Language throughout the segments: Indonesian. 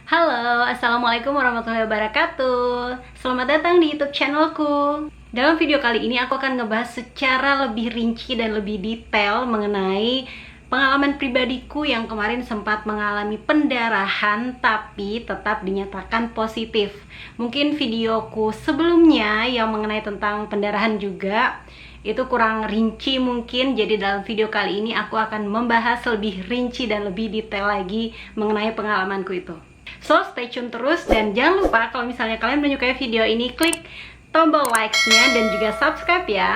Halo, Assalamualaikum warahmatullahi wabarakatuh. Selamat datang di YouTube channelku. Dalam video kali ini aku akan ngebahas secara lebih rinci dan lebih detail mengenai pengalaman pribadiku yang kemarin sempat mengalami pendarahan tapi tetap dinyatakan positif. Mungkin videoku sebelumnya yang mengenai tentang pendarahan juga itu kurang rinci mungkin, jadi dalam video kali ini aku akan membahas lebih rinci dan lebih detail lagi mengenai pengalamanku itu. So, stay tune terus dan jangan lupa kalau misalnya kalian menyukai video ini, klik tombol likes-nya dan juga subscribe ya.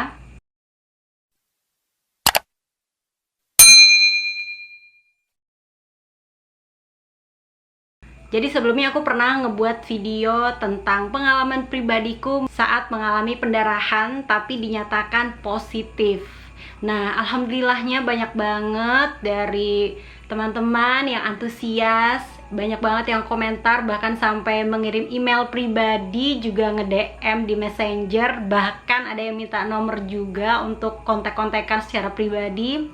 Jadi sebelumnya aku pernah ngebuat video tentang pengalaman pribadiku saat mengalami pendarahan tapi dinyatakan positif. Nah, alhamdulillahnya banyak banget dari teman-teman yang antusias, banyak banget yang komentar, bahkan sampai mengirim email pribadi, juga nge-DM di Messenger, bahkan ada yang minta nomor juga untuk kontak-kontakan secara pribadi.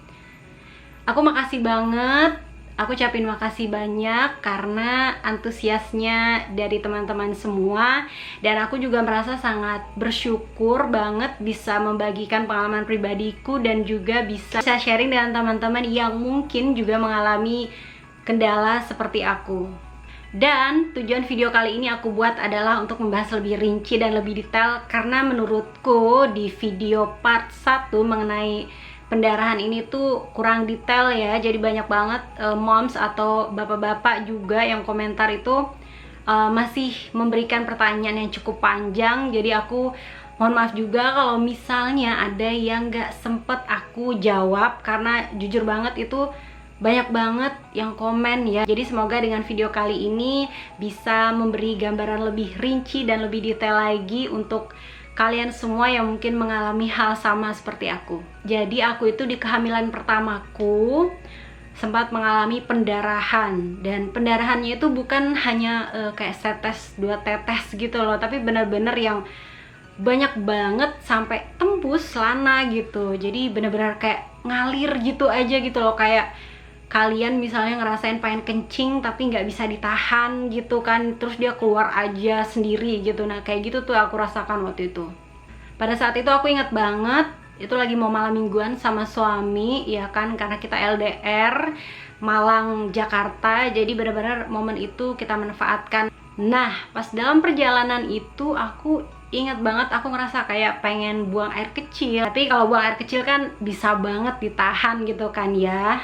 Aku makasih banget. Aku ucapin makasih banyak karena antusiasnya dari teman-teman semua. Dan aku juga merasa sangat bersyukur banget bisa membagikan pengalaman pribadiku dan juga bisa sharing dengan teman-teman yang mungkin juga mengalami kendala seperti aku. Dan tujuan video kali ini aku buat adalah untuk membahas lebih rinci dan lebih detail, karena menurutku di video part 1 mengenai pendarahan ini tuh kurang detail ya. Jadi banyak banget moms atau bapak-bapak juga yang komentar itu masih memberikan pertanyaan yang cukup panjang. Jadi aku mohon maaf juga kalau misalnya ada yang gak sempet aku jawab, karena jujur banget itu banyak banget yang komen ya. Jadi semoga dengan video kali ini bisa memberi gambaran lebih rinci dan lebih detail lagi untuk kalian semua yang mungkin mengalami hal sama seperti aku. Jadi aku itu di kehamilan pertamaku sempat mengalami pendarahan. Dan pendarahannya itu bukan hanya kayak setes, 2 tetes gitu loh, tapi benar-benar yang banyak banget sampai tembus celana gitu. Jadi benar-benar kayak ngalir gitu aja gitu loh. Kayak kalian misalnya ngerasain pengen kencing tapi nggak bisa ditahan gitu kan, terus dia keluar aja sendiri gitu. Nah kayak gitu tuh aku rasakan waktu itu. Pada saat itu aku ingat banget, itu lagi mau malam mingguan sama suami ya kan, karena kita LDR Malang Jakarta. Jadi benar-benar momen itu kita manfaatkan. Nah pas dalam perjalanan itu aku ingat banget, aku ngerasa kayak pengen buang air kecil. Tapi kalau buang air kecil kan bisa banget ditahan gitu kan ya,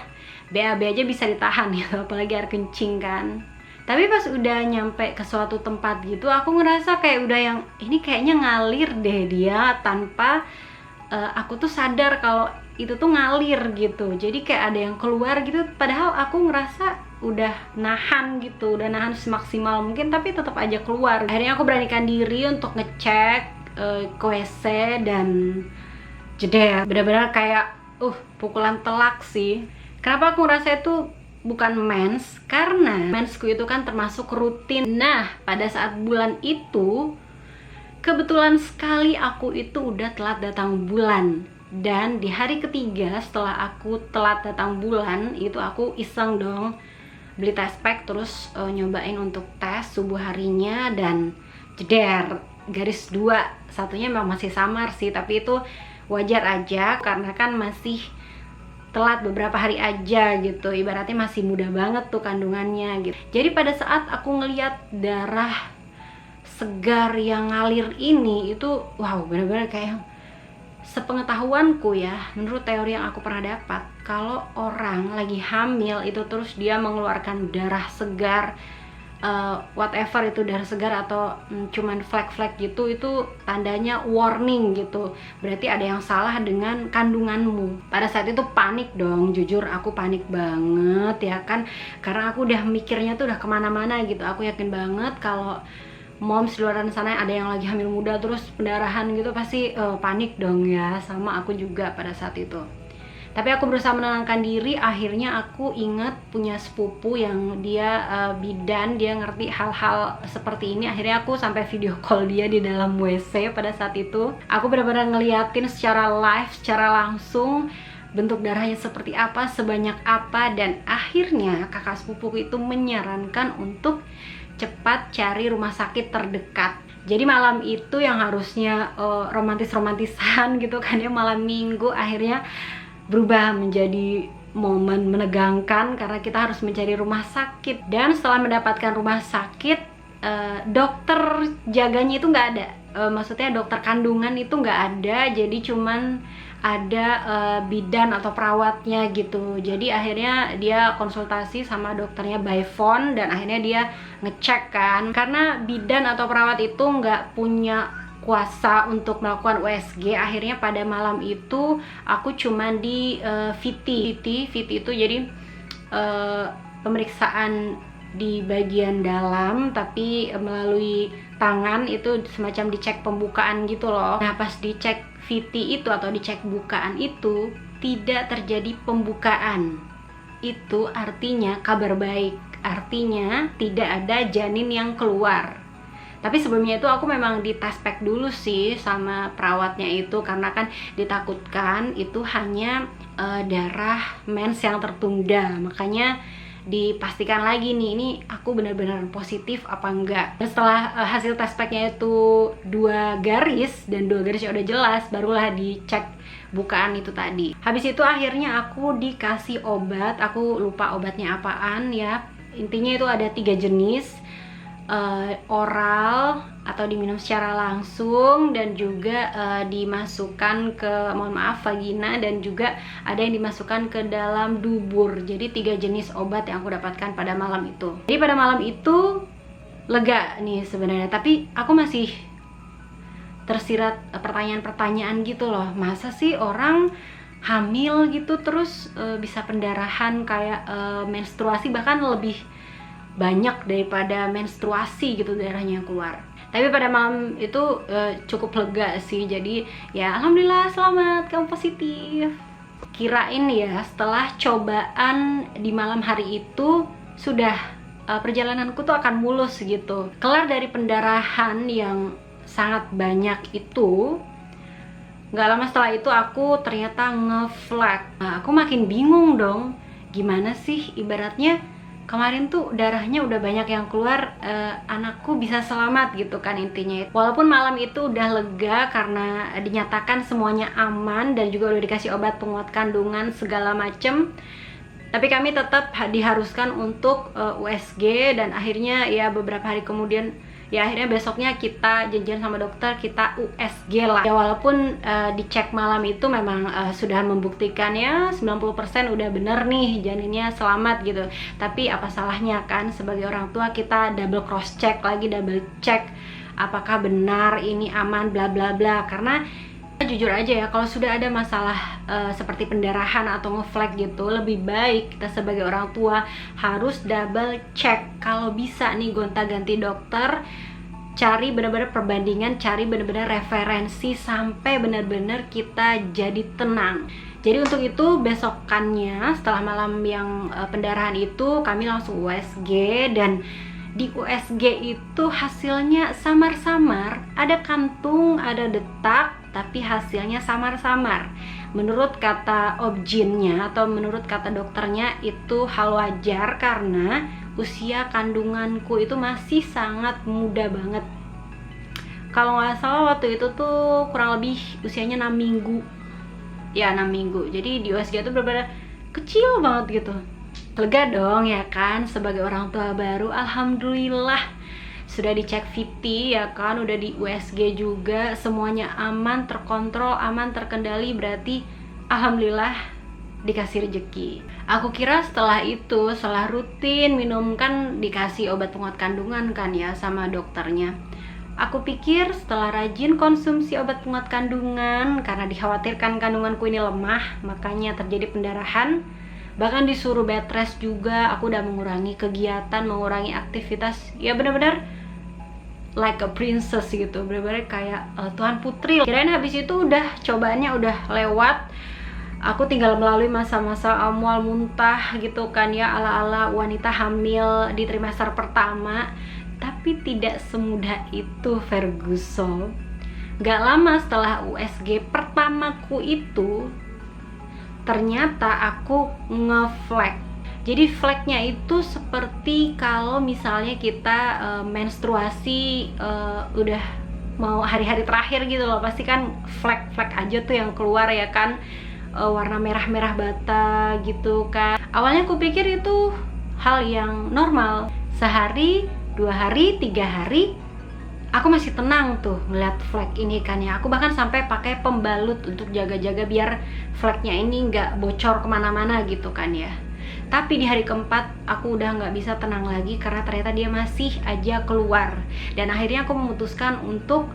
BAB aja bisa ditahan gitu, apalagi air kencing kan. Tapi pas udah nyampe ke suatu tempat gitu, aku ngerasa kayak udah yang ini kayaknya ngalir deh dia, tanpa aku tuh sadar kalau itu tuh ngalir gitu. Jadi kayak ada yang keluar gitu, padahal aku ngerasa udah nahan gitu, udah nahan semaksimal mungkin, tapi tetap aja keluar. Akhirnya aku beranikan diri untuk ngecek ke WC dan jeder, benar-benar kayak pukulan telak sih. Kenapa aku ngerasa itu bukan mens? Karena mensku itu kan termasuk rutin. Nah, pada saat bulan itu, kebetulan sekali aku itu udah telat datang bulan. Dan di hari ketiga setelah aku telat datang bulan, itu aku iseng dong beli test pack, terus nyobain untuk tes subuh harinya, dan jeder, garis 2. Satunya memang masih samar sih, tapi itu wajar aja karena kan masih telat beberapa hari aja gitu, ibaratnya masih muda banget tuh kandungannya gitu. Jadi pada saat aku ngeliat darah segar yang ngalir ini, itu wow, bener-bener kayak sepengetahuanku ya, menurut teori yang aku pernah dapat, kalau orang lagi hamil itu terus dia mengeluarkan darah segar, whatever itu darah segar atau cuman flek-flek gitu, itu tandanya warning gitu, berarti ada yang salah dengan kandunganmu. Pada saat itu panik dong, jujur aku panik banget ya kan, karena aku udah mikirnya tuh udah kemana-mana gitu. Aku yakin banget kalau moms di luar sana ada yang lagi hamil muda terus pendarahan gitu, pasti panik dong ya, sama aku juga pada saat itu. Tapi aku berusaha menenangkan diri. Akhirnya aku ingat punya sepupu yang dia bidan, dia ngerti hal-hal seperti ini. Akhirnya aku sampai video call dia di dalam WC pada saat itu. Aku benar-benar ngeliatin secara live, secara langsung bentuk darahnya seperti apa, sebanyak apa. Dan akhirnya kakak sepupuku itu menyarankan untuk cepat cari rumah sakit terdekat. Jadi malam itu yang harusnya romantis-romantisan gitu kan ya, malam minggu akhirnya berubah menjadi momen menegangkan karena kita harus mencari rumah sakit. Dan setelah mendapatkan rumah sakit, dokter jaganya itu nggak ada, maksudnya dokter kandungan itu nggak ada, jadi cuman ada bidan atau perawatnya gitu. Jadi akhirnya dia konsultasi sama dokternya by phone, dan akhirnya dia ngecek kan, karena bidan atau perawat itu nggak punya kuasa untuk melakukan USG. Akhirnya pada malam itu aku cuman di VT itu jadi pemeriksaan di bagian dalam tapi melalui tangan, itu semacam dicek pembukaan gitu loh. Nah pas dicek VT itu atau dicek bukaan itu tidak terjadi pembukaan. Itu artinya kabar baik, artinya tidak ada janin yang keluar. Tapi sebelumnya itu aku memang dites pack dulu sih sama perawatnya itu, karena kan ditakutkan itu hanya darah mens yang tertunda. Makanya dipastikan lagi nih, ini aku benar-benar positif apa enggak. Dan setelah hasil tes packnya itu 2 garis, dan 2 garisnya udah jelas, barulah dicek bukaan itu tadi. Habis itu akhirnya aku dikasih obat, aku lupa obatnya apaan ya. Intinya itu ada 3 jenis, oral atau diminum secara langsung, dan juga dimasukkan ke, mohon maaf, vagina, dan juga ada yang dimasukkan ke dalam dubur. Jadi 3 jenis obat yang aku dapatkan pada malam itu. Jadi pada malam itu lega nih sebenarnya, tapi aku masih tersirat pertanyaan-pertanyaan gitu loh. Masa sih orang hamil gitu terus bisa pendarahan kayak menstruasi, bahkan lebih banyak daripada menstruasi gitu darahnya yang keluar. Tapi pada malam itu cukup lega sih. Jadi ya alhamdulillah, selamat, kamu positif. Kirain ya setelah cobaan di malam hari itu sudah perjalananku tuh akan mulus gitu. Kelar dari pendarahan yang sangat banyak itu, nggak lama setelah itu aku ternyata ngeflag. Nah, aku makin bingung dong, gimana sih ibaratnya kemarin tuh darahnya udah banyak yang keluar, anakku bisa selamat gitu kan intinya. Walaupun malam itu udah lega karena dinyatakan semuanya aman dan juga udah dikasih obat penguat kandungan segala macem, tapi kami tetap diharuskan untuk USG. Dan akhirnya ya beberapa hari kemudian, ya akhirnya besoknya kita janjian sama dokter, kita USG lah ya. Walaupun dicek malam itu memang sudah membuktikan ya 90% udah bener nih janinnya selamat gitu. Tapi apa salahnya kan sebagai orang tua kita double cross check lagi, double check apakah benar ini aman bla bla bla. Karena jujur aja ya, kalau sudah ada masalah seperti pendarahan atau ngeflag gitu, lebih baik kita sebagai orang tua harus double check. Kalau bisa nih gonta-ganti dokter, cari benar-benar perbandingan, cari benar-benar referensi sampai benar-benar kita jadi tenang. Jadi untuk itu besokannya setelah malam yang pendarahan itu kami langsung USG, dan di USG itu hasilnya samar-samar, ada kantung, ada detak, tapi hasilnya samar-samar. Menurut kata obginnya atau menurut kata dokternya itu hal wajar karena usia kandunganku itu masih sangat muda banget. Kalau nggak salah waktu itu tuh kurang lebih usianya 6 minggu. Ya 6 minggu. Jadi di USG itu benar-benar kecil banget gitu. Lega dong ya kan sebagai orang tua baru. Alhamdulillah sudah dicek VT ya kan, udah di USG juga, semuanya aman, terkontrol, aman, terkendali. Berarti alhamdulillah dikasih rezeki. Aku kira setelah itu, setelah rutin minum, kan dikasih obat penguat kandungan kan ya sama dokternya. Aku pikir setelah rajin konsumsi obat penguat kandungan, karena dikhawatirkan kandunganku ini lemah, makanya terjadi pendarahan. Bahkan disuruh bed rest juga, aku udah mengurangi kegiatan, mengurangi aktivitas. Ya benar-benar like a princess gitu, benar-benar kayak Tuan Putri. Kirain habis itu udah cobaannya udah lewat, aku tinggal melalui masa-masa mual muntah gitu kan ya, ala-ala wanita hamil di trimester pertama. Tapi tidak semudah itu Ferguson. Gak lama setelah USG pertamaku itu, ternyata aku ngeflag. Jadi fleknya itu seperti kalau misalnya kita menstruasi udah mau hari-hari terakhir gitu loh, pasti kan flek-flek aja tuh yang keluar ya kan, warna merah-merah bata gitu kan. Awalnya aku pikir itu hal yang normal, sehari, 2 hari, 3 hari aku masih tenang tuh ngeliat flek ini kan ya. Aku bahkan sampai pakai pembalut untuk jaga-jaga biar fleknya ini nggak bocor kemana-mana gitu kan ya. Tapi di hari keempat aku udah nggak bisa tenang lagi karena ternyata dia masih aja keluar. Dan akhirnya aku memutuskan untuk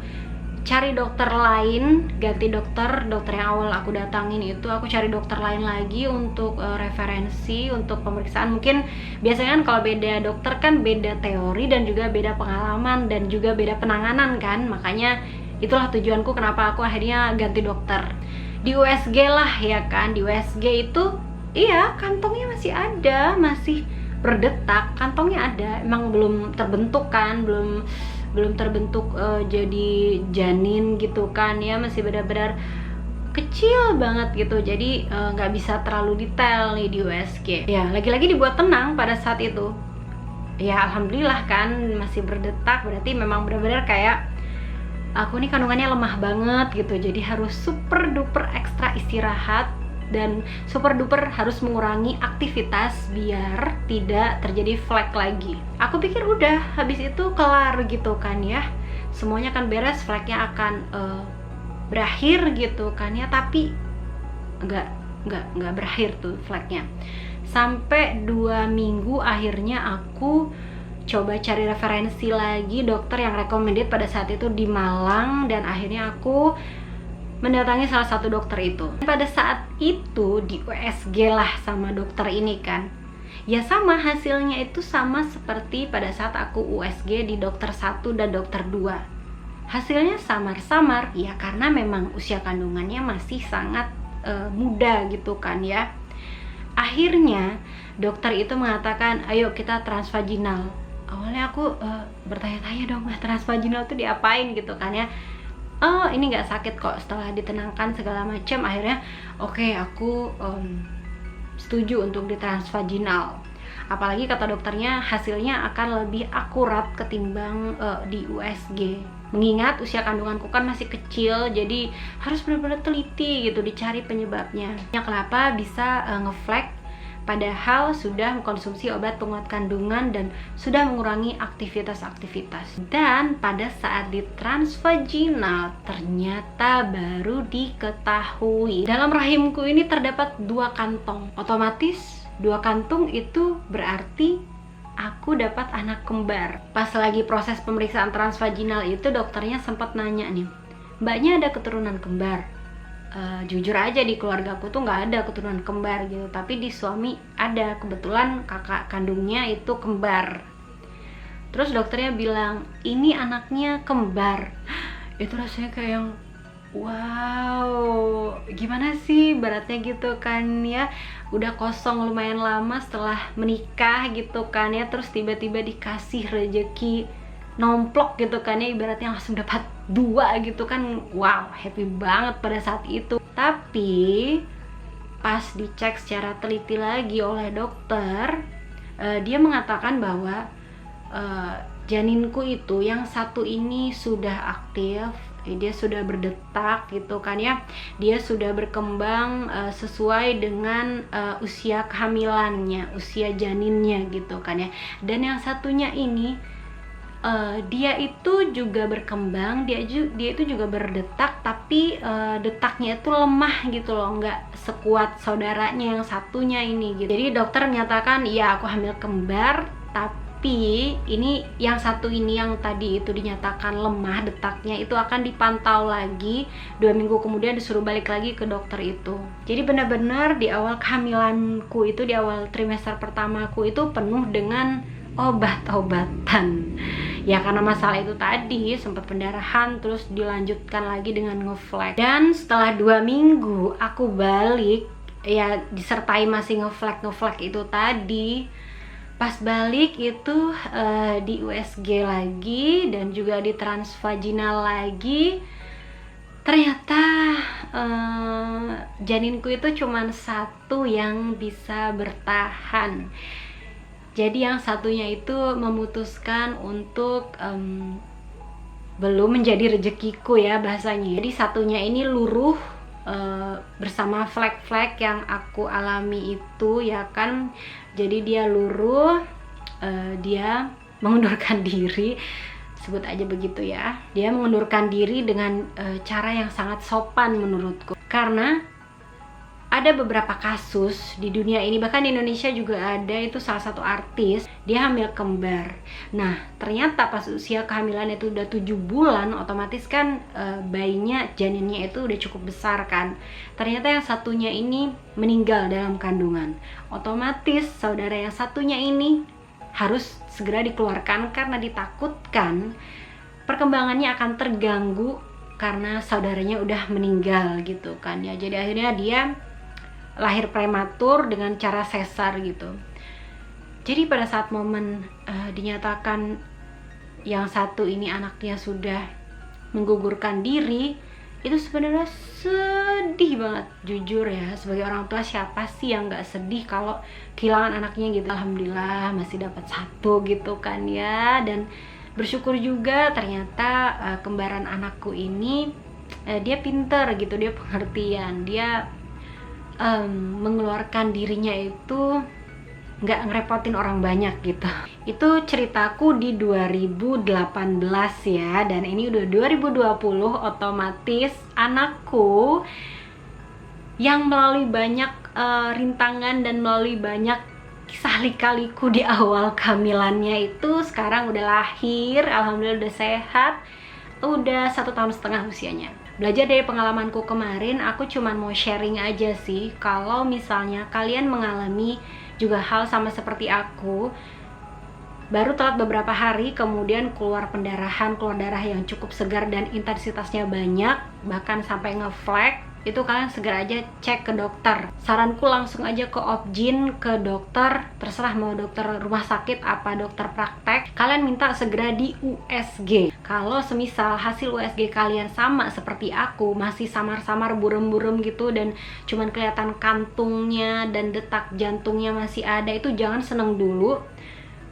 cari dokter lain, ganti dokter yang awal aku datangin itu aku cari dokter lain lagi untuk referensi, untuk pemeriksaan. Mungkin biasanya kan kalau beda dokter kan beda teori dan juga beda pengalaman dan juga beda penanganan kan, makanya itulah tujuanku kenapa aku akhirnya ganti dokter. Di USG lah ya kan, di USG itu iya kantongnya masih ada, masih berdetak, kantongnya ada, emang belum terbentuk kan, belum terbentuk jadi janin gitu kan ya, masih benar-benar kecil banget gitu. Jadi nggak bisa terlalu detail nih di USG ya. Lagi-lagi dibuat tenang pada saat itu ya, alhamdulillah kan masih berdetak, berarti memang benar-benar kayak aku nih kandungannya lemah banget gitu, jadi harus super duper ekstra istirahat dan super duper harus mengurangi aktivitas biar tidak terjadi flek lagi. Aku pikir udah habis itu kelar gitu kan ya, semuanya akan beres, fleknya akan berakhir gitu kan ya. Tapi nggak berakhir tuh fleknya. Sampai 2 minggu akhirnya aku coba cari referensi lagi dokter yang recommended pada saat itu di Malang, dan akhirnya aku mendatangi salah satu dokter itu. Pada saat itu di USG lah sama dokter ini kan, ya sama hasilnya itu sama seperti pada saat aku USG di dokter 1 dan dokter 2. Hasilnya samar-samar ya, karena memang usia kandungannya masih sangat muda gitu kan ya. Akhirnya dokter itu mengatakan ayo kita transvaginal. Awalnya aku bertanya-tanya dong, transvaginal itu diapain gitu kan ya. Oh ini nggak sakit kok. Setelah ditenangkan segala macam, akhirnya oke, aku setuju untuk ditransvaginal. Apalagi kata dokternya hasilnya akan lebih akurat ketimbang di USG. Mengingat usia kandunganku kan masih kecil, jadi harus benar-benar teliti gitu dicari penyebabnya. Yang kenapa bisa ngeflek padahal sudah mengkonsumsi obat penguat kandungan dan sudah mengurangi aktivitas-aktivitas. Dan pada saat ditransvaginal ternyata baru diketahui dalam rahimku ini terdapat 2 kantong. Otomatis 2 kantung itu berarti aku dapat anak kembar. Pas lagi proses pemeriksaan transvaginal itu dokternya sempat nanya nih, mbaknya ada keturunan kembar? Jujur aja di keluargaku tuh nggak ada keturunan kembar gitu, tapi di suami ada, kebetulan kakak kandungnya itu kembar. Terus dokternya bilang ini anaknya kembar. Itu rasanya kayak yang wow, gimana sih beratnya gitu kan ya, udah kosong lumayan lama setelah menikah gitu kan ya, terus tiba-tiba dikasih rejeki nomplok gitu kan ya, ibaratnya langsung dapat 2 gitu kan. Wow, happy banget pada saat itu. Tapi pas dicek secara teliti lagi oleh dokter, dia mengatakan bahwa janinku itu yang satu ini sudah aktif, dia sudah berdetak gitu kan ya, dia sudah berkembang sesuai dengan usia kehamilannya, usia janinnya gitu kan ya. Dan yang satunya ini dia itu juga berkembang, dia itu juga berdetak, tapi detaknya itu lemah gitu loh, nggak sekuat saudaranya yang satunya ini gitu. Jadi dokter menyatakan ya aku hamil kembar, tapi ini yang satu ini yang tadi itu dinyatakan lemah detaknya, itu akan dipantau lagi 2 minggu kemudian, disuruh balik lagi ke dokter itu. Jadi benar-benar di awal kehamilanku itu, di awal trimester pertamaku itu penuh dengan obat-obatan ya, karena masalah itu tadi sempat pendarahan, terus dilanjutkan lagi dengan ngeflek. Dan setelah 2 minggu aku balik ya, disertai masih ngeflek itu tadi. Pas balik itu di USG lagi dan juga di transvaginal lagi, Ternyata janinku itu cuman satu yang bisa bertahan. Jadi yang satunya itu memutuskan untuk belum menjadi rezekiku ya bahasanya. Jadi satunya ini luruh bersama flek-flek yang aku alami itu ya kan. Jadi dia luruh, dia mengundurkan diri, sebut aja begitu ya. Dia mengundurkan diri dengan cara yang sangat sopan menurutku. Karena ada beberapa kasus di dunia ini, bahkan di Indonesia juga ada, itu salah satu artis, dia hamil kembar. Nah, ternyata pas usia kehamilan itu udah 7 bulan, otomatis kan bayinya, janinnya itu udah cukup besar kan. Ternyata yang satunya ini meninggal dalam kandungan. Otomatis saudara yang satunya ini harus segera dikeluarkan karena ditakutkan perkembangannya akan terganggu karena saudaranya udah meninggal gitu kan ya. Jadi akhirnya dia lahir prematur dengan cara sesar gitu. Jadi pada saat momen dinyatakan yang satu ini anaknya sudah menggugurkan diri, itu sebenarnya sedih banget. Jujur ya, sebagai orang tua siapa sih yang gak sedih kalau kehilangan anaknya gitu. Alhamdulillah masih dapat satu gitu kan ya. Dan bersyukur juga ternyata kembaran anakku ini dia pinter gitu, dia pengertian, dia mengeluarkan dirinya itu nggak ngerepotin orang banyak gitu. Itu ceritaku di 2018 ya, dan ini udah 2020, otomatis anakku yang melalui banyak rintangan dan melalui banyak kisah lika-liku di awal kehamilannya itu sekarang udah lahir, alhamdulillah udah sehat, udah 1,5 tahun usianya. Belajar dari pengalamanku kemarin, aku cuman mau sharing aja sih, kalau misalnya kalian mengalami juga hal sama seperti aku, baru telat beberapa hari kemudian keluar pendarahan, keluar darah yang cukup segar dan intensitasnya banyak, bahkan sampai ngeflek, itu kalian segera aja cek ke dokter. Saranku langsung aja ke Opjin, ke dokter, terserah mau dokter rumah sakit apa dokter praktek, kalian minta segera di USG. Kalau semisal hasil USG kalian sama seperti aku, masih samar-samar burem-burem gitu dan cuman kelihatan kantungnya dan detak jantungnya masih ada, itu jangan seneng dulu.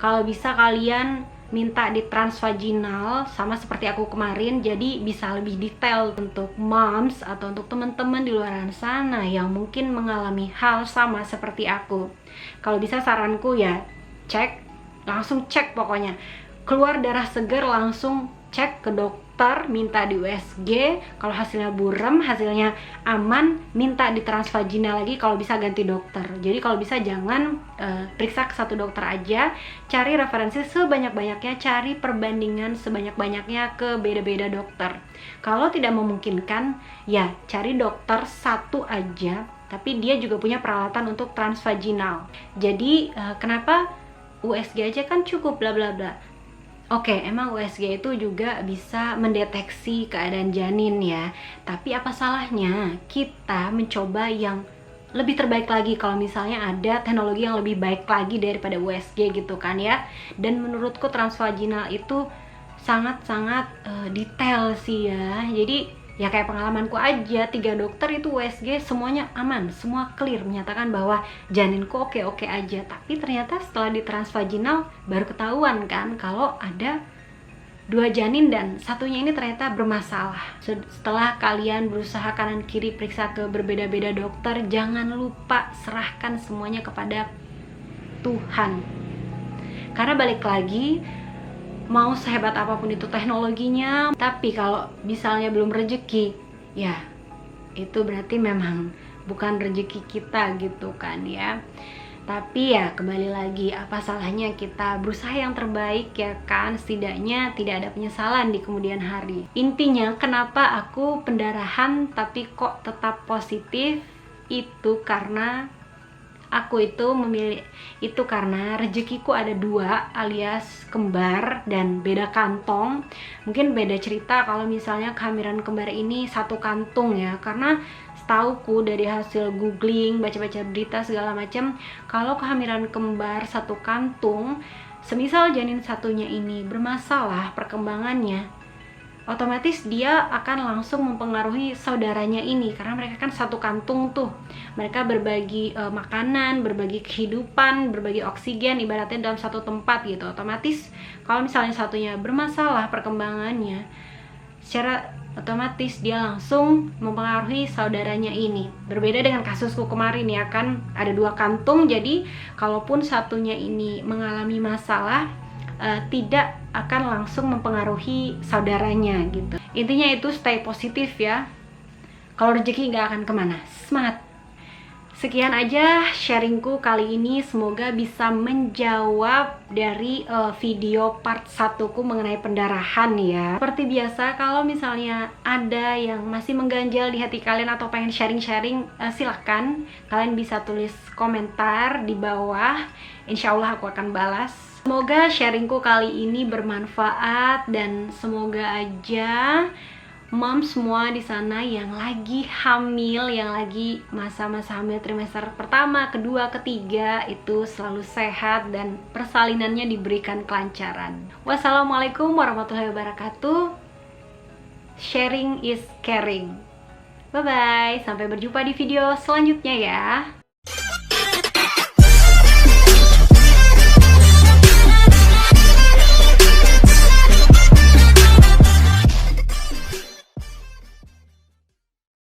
Kalau bisa kalian minta di transvaginal sama seperti aku kemarin, jadi bisa lebih detail untuk moms atau untuk teman-teman di luar sana yang mungkin mengalami hal sama seperti aku. Kalau bisa saranku ya cek, langsung cek pokoknya. Keluar darah segar langsung cek ke dokter, minta di USG. Kalau hasilnya burem, hasilnya aman, minta di transvaginal lagi, kalau bisa ganti dokter. Jadi kalau bisa jangan periksa ke satu dokter aja, cari referensi sebanyak-banyaknya, cari perbandingan sebanyak-banyaknya ke beda-beda dokter. Kalau tidak memungkinkan, ya cari dokter satu aja, tapi dia juga punya peralatan untuk transvaginal. Jadi kenapa USG aja kan cukup bla bla bla. Oke, emang USG itu juga bisa mendeteksi keadaan janin ya. Tapi apa salahnya kita mencoba yang lebih terbaik lagi kalau misalnya ada teknologi yang lebih baik lagi daripada USG gitu kan ya. Dan menurutku transvaginal itu sangat-sangat detail sih ya. Jadi ya kayak pengalamanku aja, 3 dokter itu USG semuanya aman, semua clear, menyatakan bahwa janinku oke-oke aja. Tapi ternyata setelah di transvaginal baru ketahuan kan kalau ada 2 janin dan satunya ini ternyata bermasalah. Setelah kalian berusaha kanan kiri periksa ke berbeda-beda dokter, jangan lupa serahkan semuanya kepada Tuhan. Karena balik lagi, mau sehebat apapun itu teknologinya, tapi kalau misalnya belum rezeki, ya itu berarti memang bukan rezeki kita gitu kan ya. Tapi ya kembali lagi, apa salahnya kita berusaha yang terbaik ya kan, setidaknya tidak ada penyesalan di kemudian hari. Intinya kenapa aku pendarahan tapi kok tetap positif, itu karena aku itu memilih itu karena rezekiku ada 2 alias kembar dan beda kantong. Mungkin beda cerita kalau misalnya kehamilan kembar ini satu kantung ya, karena setauku dari hasil googling, baca-baca berita segala macam, kalau kehamilan kembar satu kantung, semisal janin satunya ini bermasalah perkembangannya, otomatis dia akan langsung mempengaruhi saudaranya ini, karena mereka kan satu kantung tuh, mereka berbagi makanan, berbagi kehidupan, berbagi oksigen ibaratnya dalam satu tempat gitu. Otomatis kalau misalnya satunya bermasalah perkembangannya, secara otomatis dia langsung mempengaruhi saudaranya ini. Berbeda dengan kasusku kemarin ya kan, ada 2 kantung, jadi kalaupun satunya ini mengalami masalah, tidak akan langsung mempengaruhi saudaranya gitu. Intinya itu stay positif ya. Kalau rezeki nggak akan kemana. Semangat. Sekian aja sharingku kali ini, semoga bisa menjawab dari video part 1ku mengenai pendarahan ya. Seperti biasa, kalau misalnya ada yang masih mengganjal di hati kalian atau pengen sharing-sharing, silahkan kalian bisa tulis komentar di bawah, insya Allah aku akan balas. Semoga sharingku kali ini bermanfaat, dan semoga aja mom semua di sana yang lagi hamil, yang lagi masa-masa hamil trimester pertama, kedua, ketiga itu selalu sehat dan persalinannya diberikan kelancaran. Wassalamualaikum warahmatullahi wabarakatuh. Sharing is caring. Bye bye, sampai berjumpa di video selanjutnya ya.